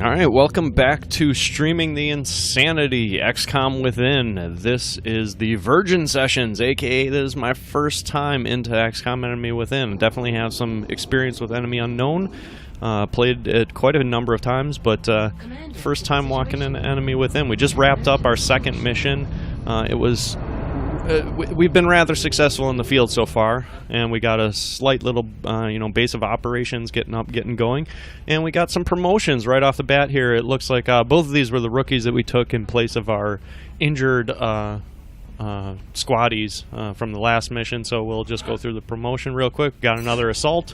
Alright, welcome back to Streaming the Insanity, XCOM Within. This is the Virgin Sessions, aka this is my first time into XCOM Enemy Within. Definitely have some experience with Enemy Unknown. Played it quite a number of times, but first time walking into Enemy Within. We just wrapped up our second mission. We've been rather successful in the field so far, and we got a slight little, base of operations getting going, and we got some promotions right off the bat here. It looks like both of these were the rookies that we took in place of our injured squaddies from the last mission, so we'll just go through the promotion real quick. Got another assault,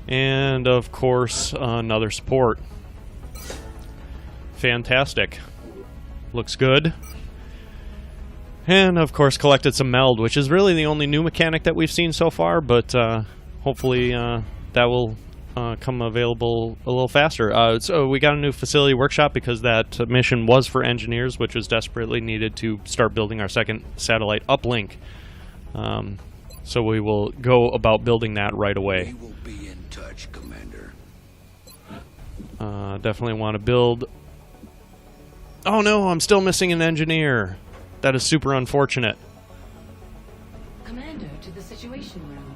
and of course, another support. Fantastic. Looks good. And, of course, collected some meld, which is really the only new mechanic that we've seen so far, but hopefully that will come available a little faster. So we got a new facility workshop because that mission was for engineers, which was desperately needed to start building our second satellite uplink. So we will go about building that right away. We will be in touch, Commander. Definitely want to build... Oh no, I'm still missing an engineer. That is super unfortunate. Commander to the Situation Room.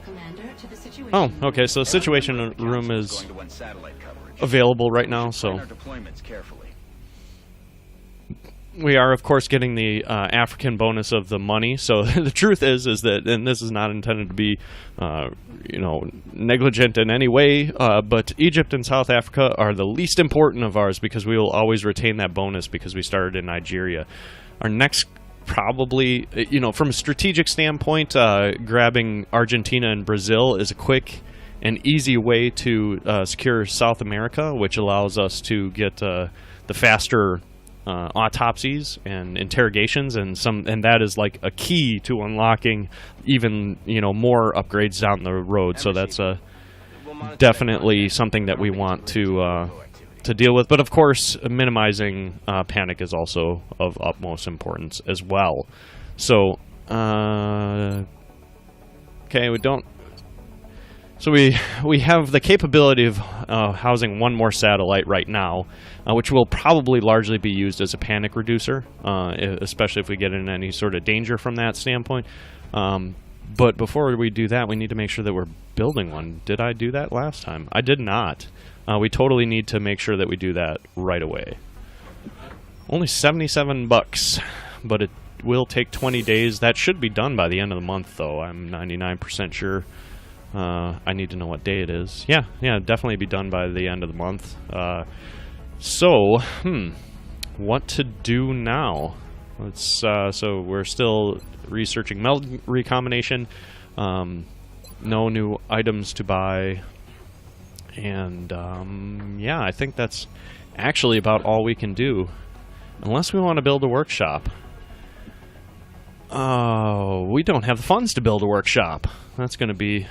Commander to the Situation Room. Oh, okay, so the Situation Room is available right now, so... We are, of course, getting the African bonus of the money, so the truth is that, and this is not intended to be, negligent in any way, but Egypt and South Africa are the least important of ours because we will always retain that bonus because we started in Nigeria. Our next, probably, from a strategic standpoint, grabbing Argentina and Brazil is a quick and easy way to secure South America, which allows us to get the faster autopsies and interrogations, and that is like a key to unlocking even more upgrades down the road. So that's definitely something that we want to deal with, but of course minimizing panic is also of utmost importance as well. So okay, we have the capability of housing one more satellite right now, which will probably largely be used as a panic reducer, especially if we get in any sort of danger from that standpoint. But before we do that, we need to make sure that we're building one. Did I do that last time? I did not. We totally need to make sure that we do that right away. Only $77, but it will take 20 days. That should be done by the end of the month, though. I'm 99% sure. I need to know what day it is. Yeah, definitely be done by the end of the month. What to do now? So we're still researching meld recombination. No new items to buy. And, I think that's actually about all we can do. Unless we want to build a workshop. Oh, we don't have the funds to build a workshop. That's going to be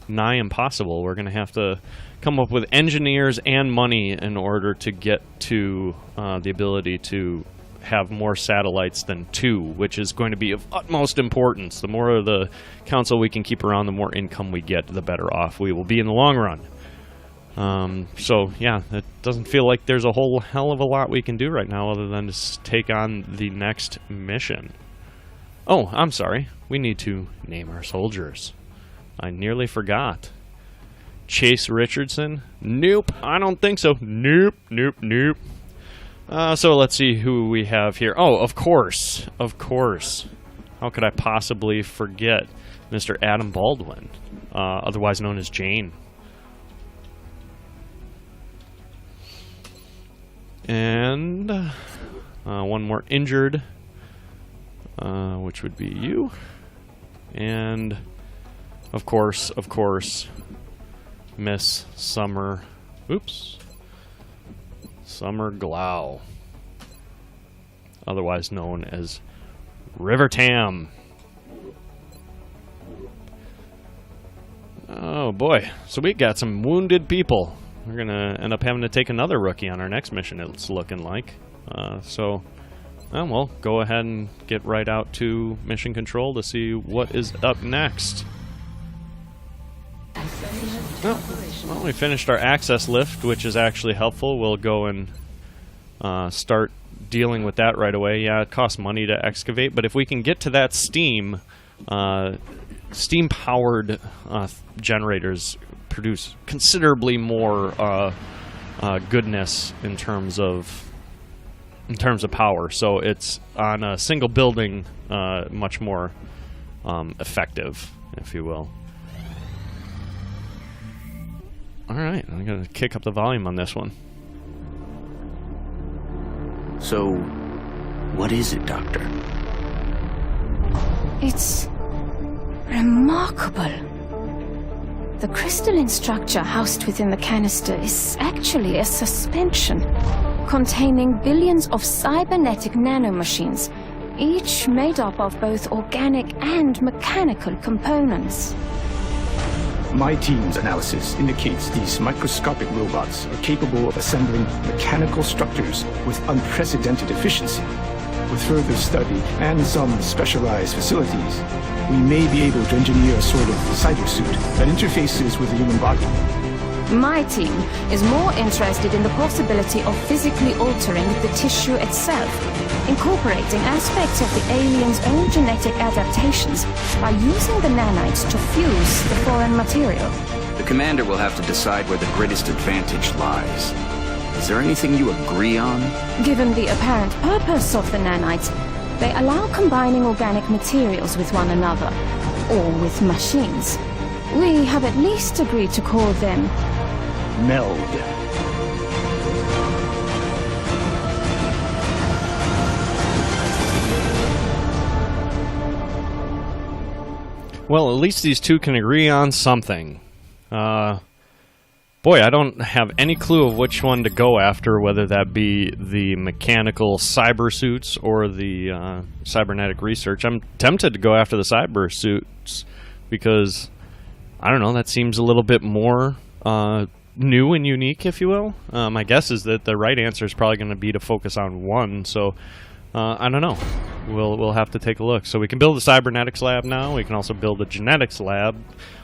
nigh impossible. We're going to have to come up with engineers and money in order to get to the ability to have more satellites than 2, which is going to be of utmost importance. The more of the council we can keep around, the more income we get, the better off we will be in the long run. It doesn't feel like there's a whole hell of a lot we can do right now other than just take on the next mission. Oh, I'm sorry. We need to name our soldiers. I nearly forgot. Chase Richardson? Nope, I don't think so. Nope. So let's see who we have here. Oh, of course. How could I possibly forget Mr. Adam Baldwin, otherwise known as Jane? And one more injured, which would be you. And of course, Miss Summer. Oops. Summer Glau, otherwise known as River Tam. Oh boy, so we got some wounded people. We're gonna end up having to take another rookie on our next mission, it's looking like. We'll go ahead and get right out to mission control to see what is up next. Well, Excavation. Well, we finished our access lift, which is actually helpful. We'll go and start dealing with that right away. Yeah, it costs money to excavate, but if we can get to that steam-powered generators produce considerably more goodness in terms of power. So it's on a single building much more effective, if you will. All right, I'm gonna kick up the volume on this one. So, what is it, Doctor? It's remarkable. The crystalline structure housed within the canister is actually a suspension containing billions of cybernetic nanomachines, each made up of both organic and mechanical components. My team's analysis indicates these microscopic robots are capable of assembling mechanical structures with unprecedented efficiency. With further study and some specialized facilities, we may be able to engineer a sort of cyber suit that interfaces with the human body. My team is more interested in the possibility of physically altering the tissue itself, incorporating aspects of the alien's own genetic adaptations by using the nanites to fuse the foreign material. The commander will have to decide where the greatest advantage lies. Is there anything you agree on? Given the apparent purpose of the nanites, they allow combining organic materials with one another, or with machines. We have at least agreed to call them Meld. Well, at least these two can agree on something. Boy, I don't have any clue of which one to go after, whether that be the mechanical cyber suits or the cybernetic research. I'm tempted to go after the cyber suits because, I don't know, that seems a little bit more new and unique, if you will. My guess is that the right answer is probably going to be to focus on one, so I don't know. We'll have to take a look. So we can build a cybernetics lab now. We can also build a genetics lab,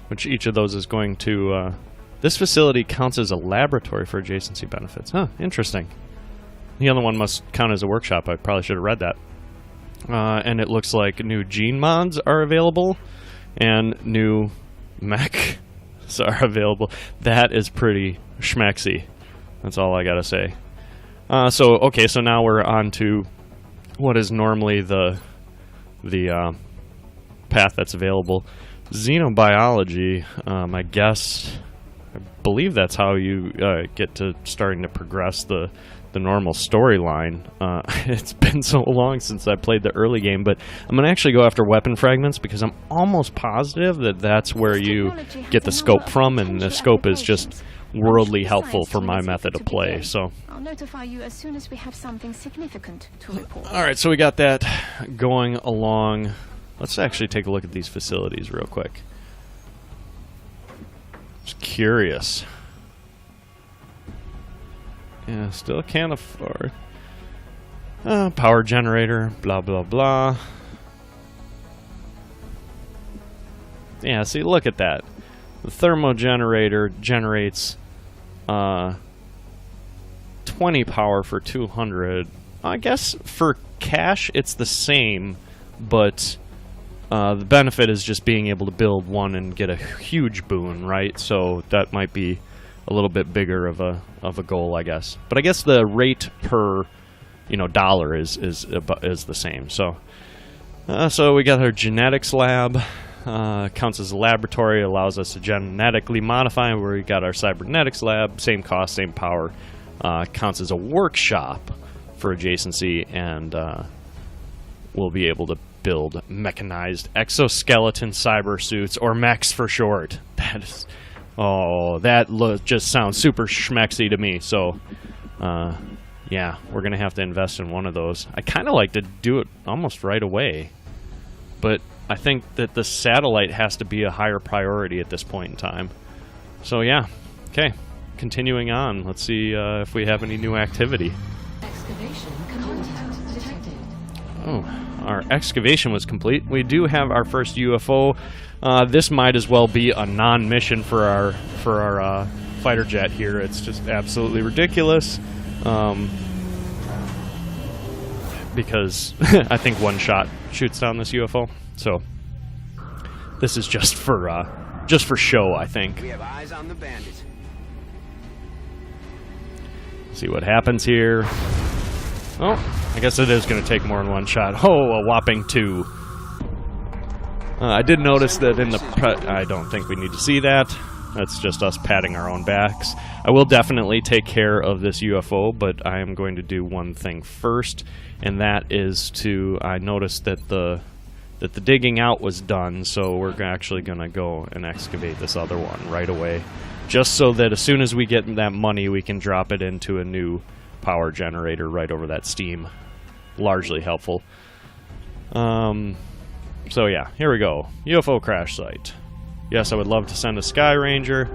which each of those is going to... this facility counts as a laboratory for adjacency benefits. Huh, interesting. The other one must count as a workshop. I probably should have read that. And it looks like new gene mods are available, and new mechs are available. That is pretty schmexy. That's all I gotta say. So now we're on to what is normally the path that's available. Xenobiology, I guess... I believe that's how you get to starting to progress the normal storyline. It's been so long since I played the early game, but I'm going to actually go after weapon fragments because I'm almost positive that that's where you get the scope from, and the scope is just worldly helpful for my method of play. So I'll notify you as soon as we have something significant to report. all right, so we got that going along. Let's actually take a look at these facilities real quick. Just curious. Yeah, still can't afford. Power generator, blah, blah, blah. Yeah, see, look at that. The thermo generator generates 20 power for 200. I guess for cash it's the same, but the benefit is just being able to build one and get a huge boon, right? So that might be a little bit bigger of a goal, I guess. But I guess the rate per dollar is the same. So we got our genetics lab. Counts as a laboratory, allows us to genetically modify. Where we got our cybernetics lab, same cost, same power. Counts as a workshop for adjacency, and we'll be able to build mechanized exoskeleton cyber suits, or mechs for short. That is, just sounds super schmexy to me. So, yeah, we're gonna have to invest in one of those. I kind of like to do it almost right away, but I think that the satellite has to be a higher priority at this point in time. So yeah, okay, continuing on. Let's see if we have any new activity. Excavation contact detected. Oh, our excavation was complete. We do have our first UFO. This might as well be a non-mission for our fighter jet here. It's just absolutely ridiculous. Because I think one shot shoots down this UFO. So this is just for show, I think. We have eyes on the bandit. See what happens here. Oh, I guess it is going to take more than one shot. Oh, a whopping 2. I did notice that in the... I don't think we need to see that. That's just us patting our own backs. I will definitely take care of this UFO, but I am going to do one thing first, and that is to... I noticed that the digging out was done, so we're actually going to go and excavate this other one right away, just so that as soon as we get that money, we can drop it into a new power generator right over that steam. Largely helpful. So yeah, here we go. UFO crash site. Yes, I would love to send a Sky Ranger.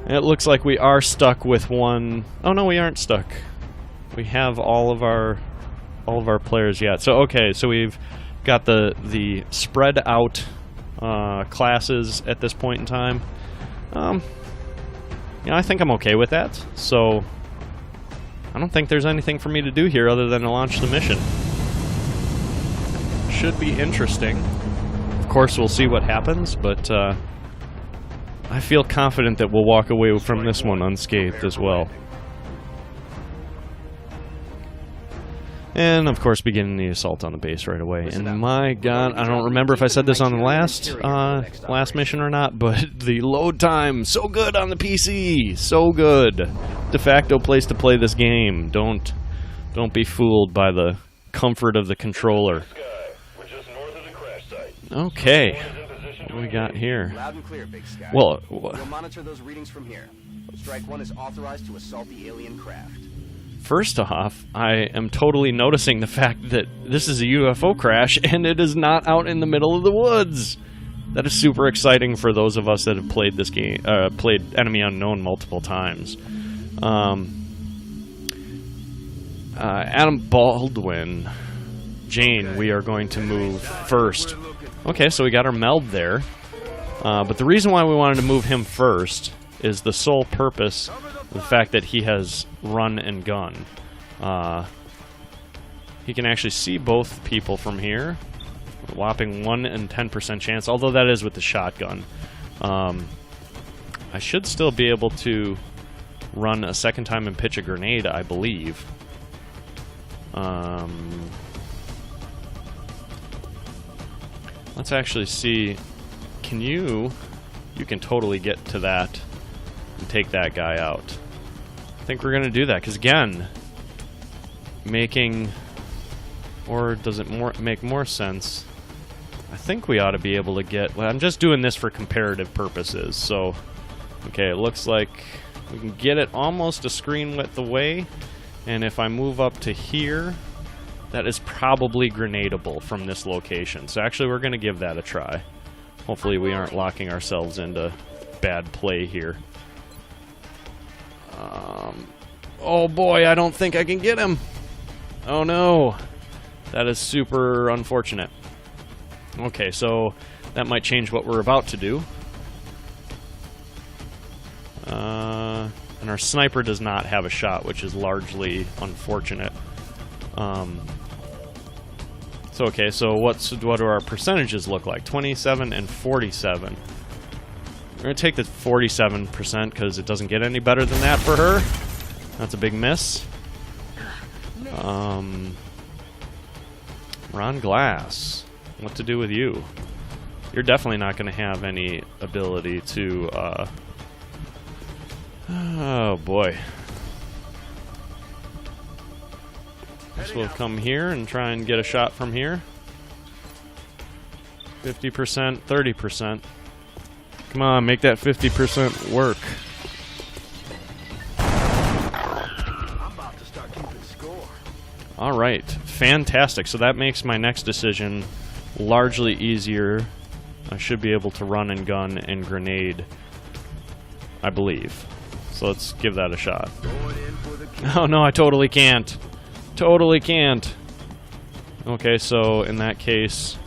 It looks like we are stuck with one... Oh no, we aren't stuck. We have all of our players yet. So okay, so we've got the spread out classes at this point in time. I think I'm okay with that. So I don't think there's anything for me to do here other than to launch the mission. Should be interesting. Of course, we'll see what happens, but I feel confident that we'll walk away from this one unscathed as well. And, of course, beginning the assault on the base right away. And my god, I don't remember if I said this on the last mission or not, but the load time, so good on the PC! So good! De facto place to play this game. Don't be fooled by the comfort of the controller. Okay. What do we got here? Loud and clear, Big Sky. Well, we'll monitor those readings from here. Strike 1 is authorized to assault the alien craft. First off, I am totally noticing the fact that this is a UFO crash and it is not out in the middle of the woods. That is super exciting for those of us that have played this game, played Enemy Unknown multiple times. Adam Baldwin, Jane, we are going to move first. Okay, so we got our meld there. But the reason why we wanted to move him first is the sole purpose of the fact that he has run and gun. He can actually see both people from here. A whopping 1 in 10% chance, although that is with the shotgun. I should still be able to run a second time and pitch a grenade, I believe. Let's actually see. You can totally get to that and take that guy out. I think we're going to do that, because again, or does it make more sense? I think we ought to be able to get... Well, I'm just doing this for comparative purposes, so... Okay, it looks like we can get it almost a screen width away, and if I move up to here, that is probably grenadable from this location. So actually, we're going to give that a try. Hopefully we aren't locking ourselves into bad play here. Oh boy, I don't think I can get him. Oh no. That is super unfortunate. Okay, so that might change what we're about to do. And our sniper does not have a shot, which is largely unfortunate. So okay, so what do our percentages look like? 27 and 47. We're going to take the 47% because it doesn't get any better than that for her. That's a big miss. Ron Glass. What to do with you? You're definitely not going to have any ability to... Oh boy. Guess we'll come here and try and get a shot from here. 50%, 30%. Come on, make that 50% work. I'm about to start keeping score. All right, fantastic. So that makes my next decision largely easier. I should be able to run and gun and grenade, I believe. So let's give that a shot. Oh no, I totally can't. Totally can't. Okay, so in that case,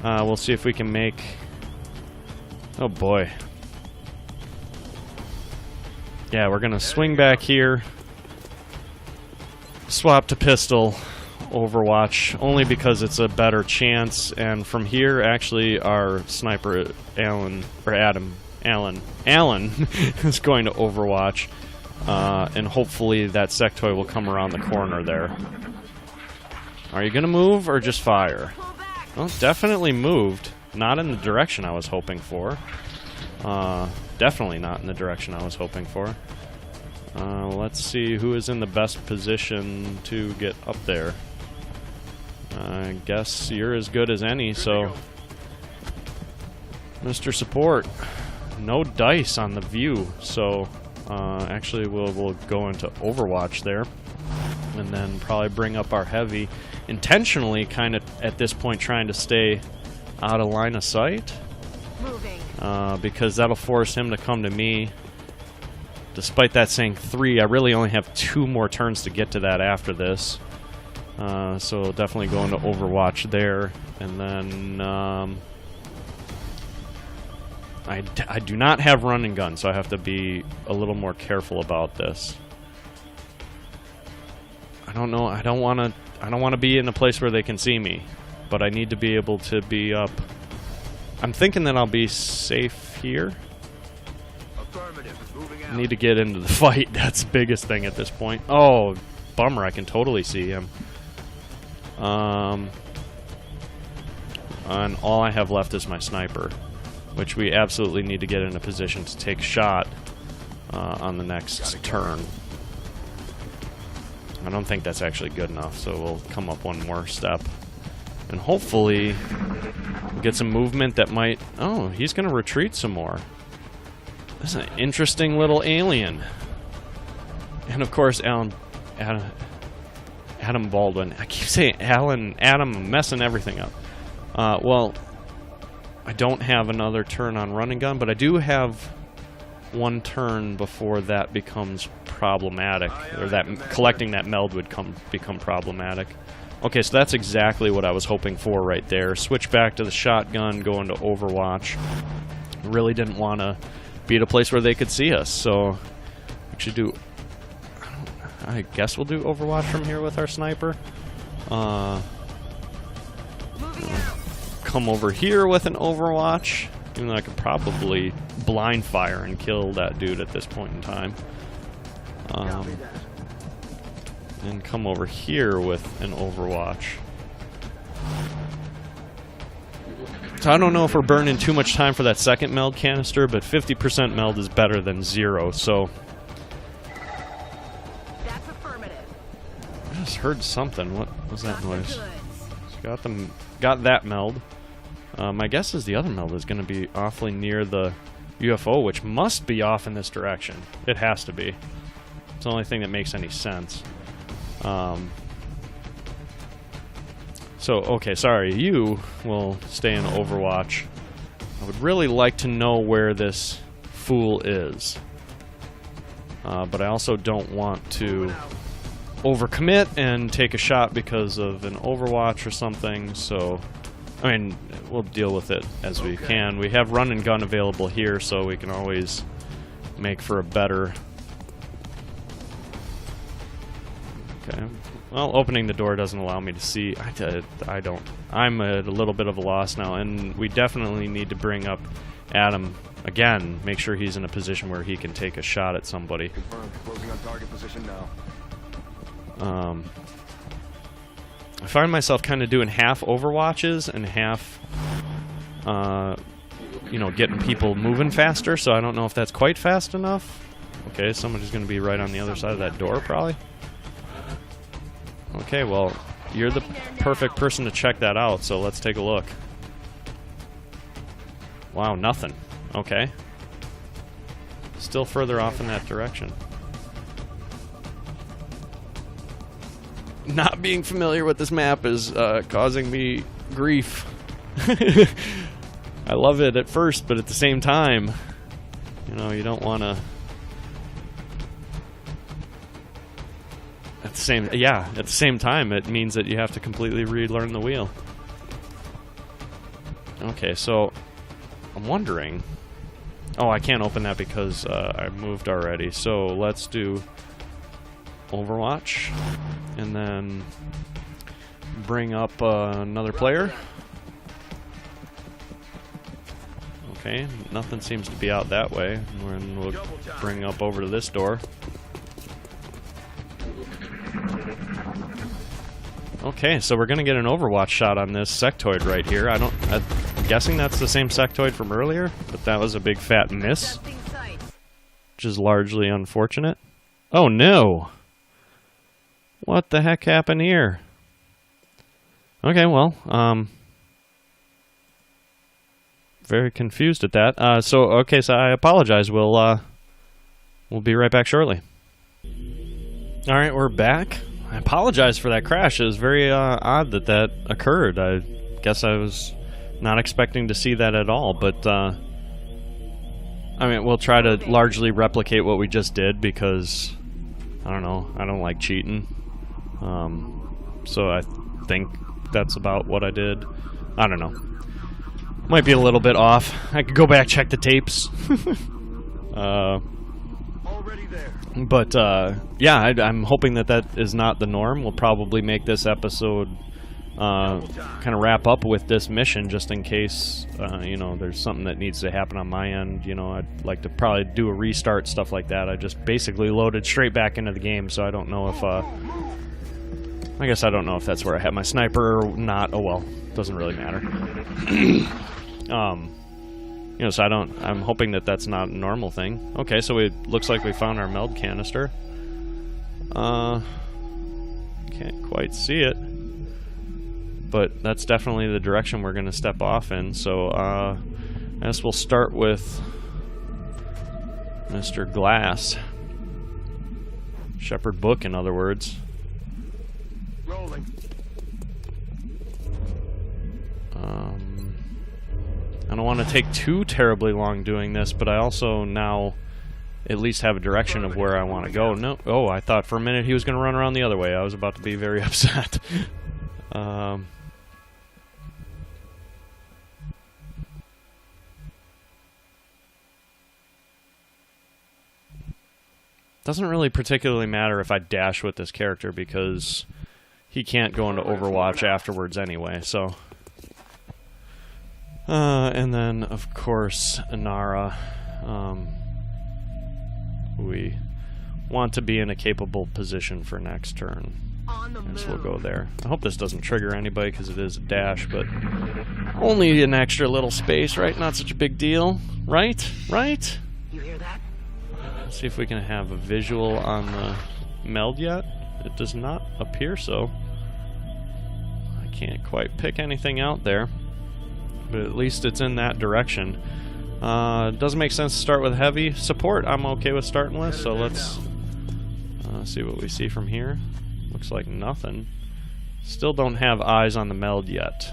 we'll see if we can make... Oh boy. Yeah, we're gonna swing back here. Swap to pistol. Overwatch, only because it's a better chance, and from here, actually, our sniper, Alan is going to Overwatch, and hopefully that sectoid will come around the corner there. Are you going to move, or just fire? Well, definitely moved. Not in the direction I was hoping for. Definitely not in the direction I was hoping for. Let's see who is in the best position to get up there. I guess you're as good as any, so... Mr. Support, no dice on the view, so actually we'll go into Overwatch there, and then probably bring up our heavy, intentionally kind of at this point trying to stay out of line of sight, because that'll force him to come to me. Despite that saying 3, I really only have 2 more turns to get to that after this. So definitely go into Overwatch there, and then I do not have run and gun, so I have to be a little more careful about this. I don't know. I don't want to be in a place where they can see me, but I need to be able to be up. I'm thinking that I'll be safe here. I need to get into the fight. That's the biggest thing at this point. Oh, bummer. I can totally see him. And all I have left is my sniper, which we absolutely need to get in a position to take a shot on the next turn. I don't think that's actually good enough, so we'll come up one more step. And hopefully get some movement that might... Oh, he's going to retreat some more. This is an interesting little alien. And of course, Adam Baldwin. I keep saying Adam, I'm messing everything up. Well, I don't have another turn on run and gun, but I do have one turn before that becomes problematic, or that collecting that meld would become problematic. Okay, so that's exactly what I was hoping for right there. Switch back to the shotgun, go into Overwatch. Really didn't want to be at a place where they could see us, so actually do... I guess we'll do Overwatch from here with our sniper. Come over here with an Overwatch, even though I could probably blind fire and kill that dude at this point in time. And come over here with an Overwatch. So I don't know if we're burning too much time for that second meld canister, but 50% meld is better than 0, so... I just heard something. What was that noise? Got that meld. My guess is the other meld is going to be awfully near the UFO, which must be off in this direction. It has to be. It's the only thing that makes any sense. So, okay, sorry. You will stay in Overwatch. I would really like to know where this fool is. But I also don't want to overcommit and take a shot because of an Overwatch or something, so I mean, we'll deal with it as we can. We have run and gun available here, so we can always make for a better... Okay, well, opening the door doesn't allow me to see. I don't. I'm at a little bit of a loss now, and we definitely need to bring up Adam again, make sure he's in a position where he can take a shot at somebody. Confirmed. Closing on target position now. I find myself kind of doing half Overwatches and half, you know, getting people moving faster, so I don't know if that's quite fast enough. Okay, somebody's going to be right on the other side of that door, probably. Okay, well, you're the perfect person to check that out, so let's take a look. Wow, nothing. Okay. Still further off in that direction. Not being familiar with this map is causing me grief. I love it at first, but at the same time, you know, you don't want to... At the same time, it means that you have to completely relearn the wheel. Okay, so I'm wondering Oh, I can't open that because I moved already. So let's do Overwatch. And then bring up another player. Okay, nothing seems to be out that way. And we'll bring up over to this door. Okay, so we're gonna get an Overwatch shot on this sectoid right here. I'm guessing that's the same sectoid from earlier, but that was a big fat miss, which is largely unfortunate. Oh no! What the heck happened here? Okay, well, very confused at that. Okay, so I apologize. We'll be right back shortly. All right, we're back. I apologize for that crash. It was very odd that occurred. I guess I was not expecting to see that at all, but I mean, we'll try to largely replicate what we just did because, I don't know, I don't like cheating. So I think that's about what I did. I don't know. Might be a little bit off. I could go back, check the tapes. Already there. But, yeah, I'm hoping that is not the norm. We'll probably make this episode kind of wrap up with this mission just in case, you know, there's something that needs to happen on my end. You know, I'd like to probably do a restart, stuff like that. I just basically loaded straight back into the game, so I don't know if, I guess I don't know if that's where I have my sniper or not. Oh, well, doesn't really matter. You know, so I'm hoping that that's not a normal thing. Okay, so it looks like we found our meld canister. Can't quite see it. But that's definitely the direction we're going to step off in. So, I guess we'll start with Mr. Glass. Shepherd Book, in other words. Rolling. I don't want to take too terribly long doing this, but I also now at least have a direction of where I want to go. No, oh, I thought for a minute he was going to run around the other way. I was about to be very upset. Doesn't really particularly matter if I dash with this character because he can't go into Overwatch afterwards anyway, so... and then, of course, Inara. We want to be in a capable position for next turn. So we'll go there. I hope this doesn't trigger anybody because it is a dash, but only an extra little space, right? Not such a big deal, right? Right? You hear that? Let's see if we can have a visual on the meld yet. It does not appear so. I can't quite pick anything out there. But at least it's in that direction. Doesn't make sense to start with heavy support. I'm okay with starting with, so let's see what we see from here. Looks like nothing. Still don't have eyes on the meld yet.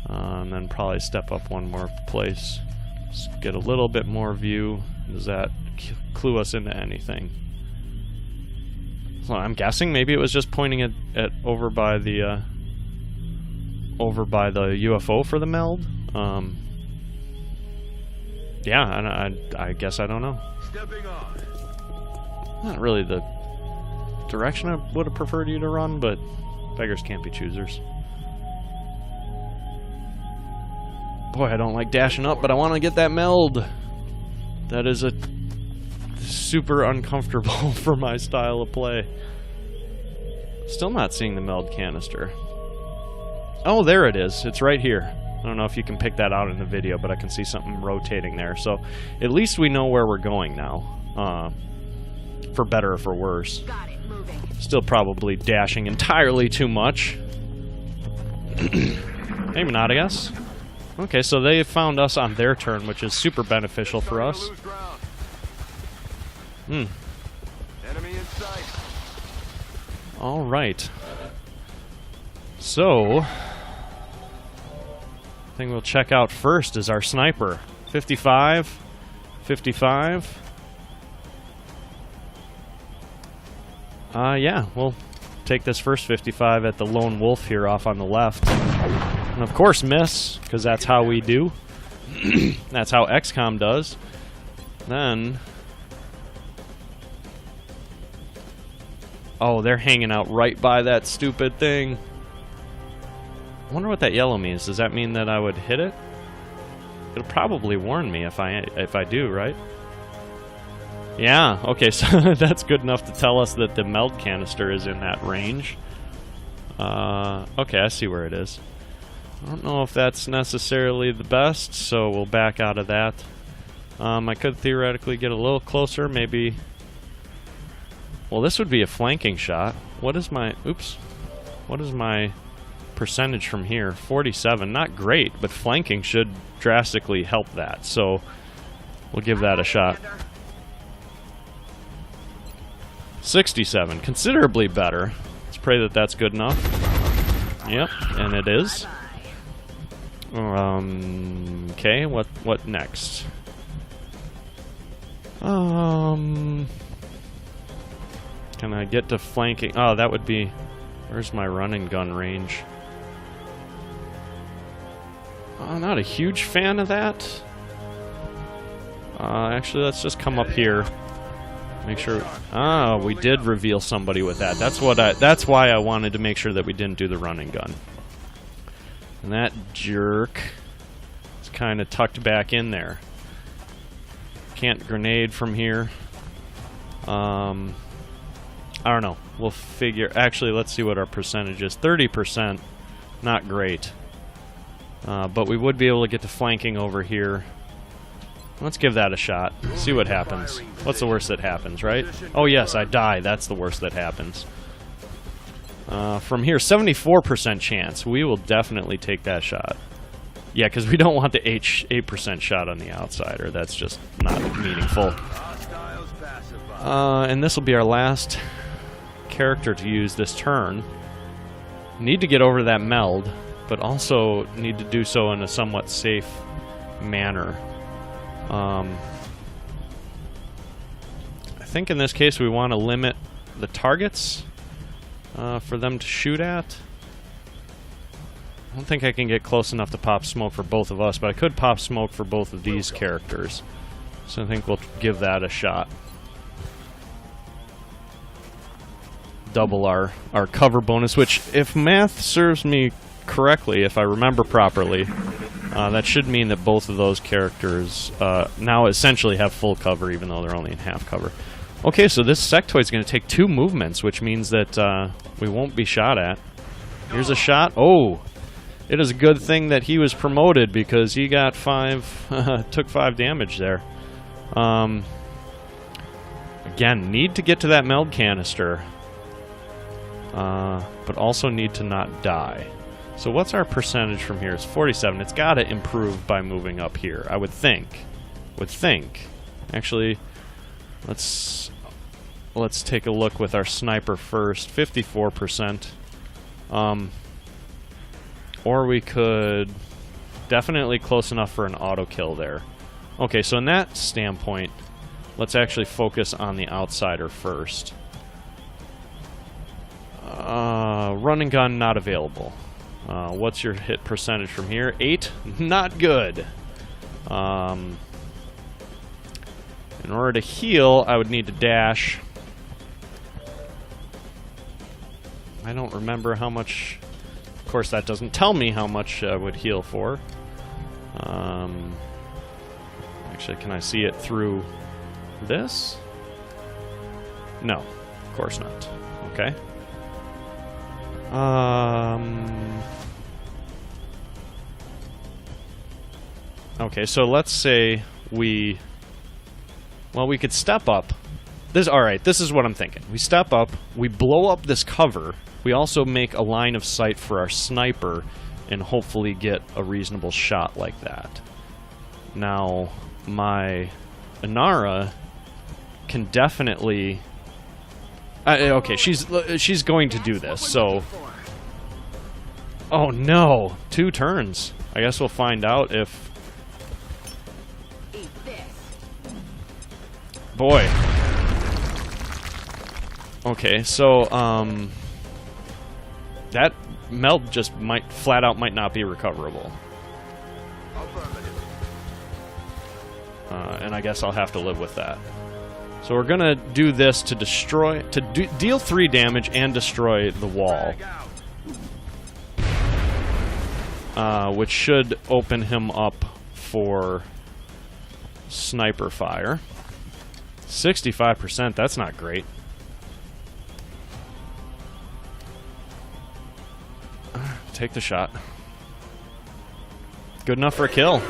And then probably step up one more place. Just get a little bit more view. Does that clue us into anything? So I'm guessing maybe it was just pointing at over by the UFO for the meld. Yeah, I guess I don't know. Stepping on. Not really the direction I would have preferred you to run, but beggars can't be choosers. Boy, I don't like dashing up, but I want to get that meld. That is a super uncomfortable for my style of play. Still not seeing the meld canister. Oh, there it is. It's right here. I don't know if you can pick that out in the video, but I can see something rotating there. So at least we know where we're going now. For better or for worse. Got it, moving. Still probably dashing entirely too much. Maybe not, I guess. Okay, so they found us on their turn, which is super beneficial for us. Enemy in sight. All right. So, thing we'll check out first is our sniper. 55, 55. Yeah, we'll take this first 55 at the lone wolf here off on the left. And of course miss, because that's how we do. That's how XCOM does. Then... oh, they're hanging out right by that stupid thing. I wonder what that yellow means. Does that mean that I would hit it? It'll probably warn me if I do, right? Yeah, okay, so that's good enough to tell us that the meld canister is in that range. Okay, I see where it is. I don't know if that's necessarily the best, so we'll back out of that. I could theoretically get a little closer, maybe... well, this would be a flanking shot. What is my... oops. What is my percentage from here? 47. Not great, but flanking should drastically help that. So, we'll give that a shot. 67. Considerably better. Let's pray that that's good enough. Yep, and it is. Okay, what next? Can I get to flanking? Oh, that would be... where's my run and gun range? I'm not a huge fan of that. Actually, let's just come up here. Make sure... ah, we did reveal somebody with that. That's why I wanted to make sure that we didn't do the run and gun. And that jerk is kind of tucked back in there. Can't grenade from here. I don't know. We'll figure... actually, let's see what our percentage is. 30%. Not great. But we would be able to get to flanking over here. Let's give that a shot. See what happens. What's the worst that happens, right? Oh, yes, I die. That's the worst that happens. From here, 74% chance. We will definitely take that shot. Yeah, because we don't want the 8% shot on the outsider. That's just not meaningful. And this will be our last character to use this turn. Need to get over that meld, but also need to do so in a somewhat safe manner. I think in this case we want to limit the targets for them to shoot at. I don't think I can get close enough to pop smoke for both of us, but I could pop smoke for both of these characters. So I think we'll give that a shot. Double our cover bonus, which, if math serves me correctly, if I remember properly, that should mean that both of those characters now essentially have full cover, even though they're only in half cover. Okay, so this sectoid is going to take 2 movements, which means that we won't be shot at. Here's a shot. Oh, it is a good thing that he was promoted, because he got 5, took 5 damage there. Again, need to get to that meld canister, but also need to not die. So what's our percentage from here? It's 47. It's got to improve by moving up here, I would think. Actually, let's take a look with our sniper first. 54%. Or we could... definitely close enough for an auto kill there. Okay, so in that standpoint, let's actually focus on the outsider first. Run and gun not available. What's your hit percentage from here? 8? Not good. In order to heal, I would need to dash. I don't remember how much... of course, that doesn't tell me how much I would heal for. Actually, can I see it through this? No, of course not. Okay. Okay, so let's say we... well, we could step up. Alright, this is what I'm thinking. We step up, we blow up this cover, we also make a line of sight for our sniper, and hopefully get a reasonable shot like that. Now, my Inara can definitely... okay, she's going to do this, so... oh no! 2 turns. I guess we'll find out if... boy. Okay, so, that meld just might, flat out might not be recoverable. and I guess I'll have to live with that. So we're gonna do this to destroy, deal 3 damage and destroy the wall, which should open him up for sniper fire. 65%, that's not great. Take the shot. Good enough for a kill.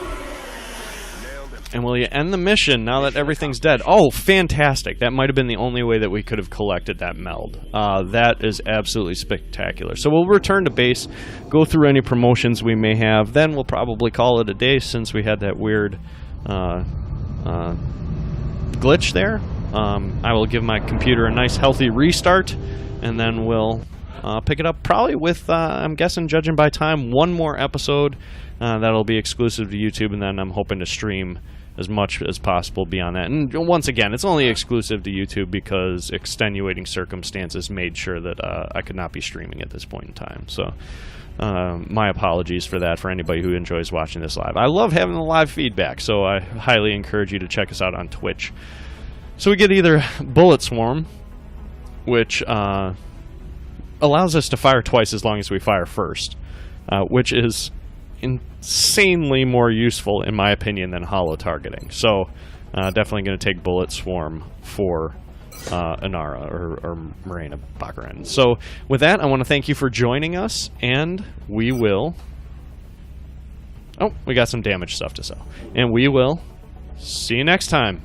And will you end the mission now that everything's dead? Oh, fantastic. That might have been the only way that we could have collected that meld. That is absolutely spectacular. So we'll return to base, go through any promotions we may have. Then we'll probably call it a day since we had that weird glitch there. I will give my computer a nice healthy restart, and then we'll pick it up probably with, I'm guessing, judging by time, 1 more episode that'll be exclusive to YouTube, and then I'm hoping to stream as much as possible beyond that. And once again, it's only exclusive to YouTube because extenuating circumstances made sure that I could not be streaming at this point in time. So my apologies for that for anybody who enjoys watching this live. I love having the live feedback, so I highly encourage you to check us out on Twitch. So we get either Bullet Swarm, which allows us to fire twice as long as we fire first, which is insanely more useful, in my opinion, than hollow targeting. So definitely going to take Bullet Swarm for Inara or Morena Baccarin. So with that, I want to thank you for joining us, and we will... Oh, we got some damage stuff to sell. And we will see you next time.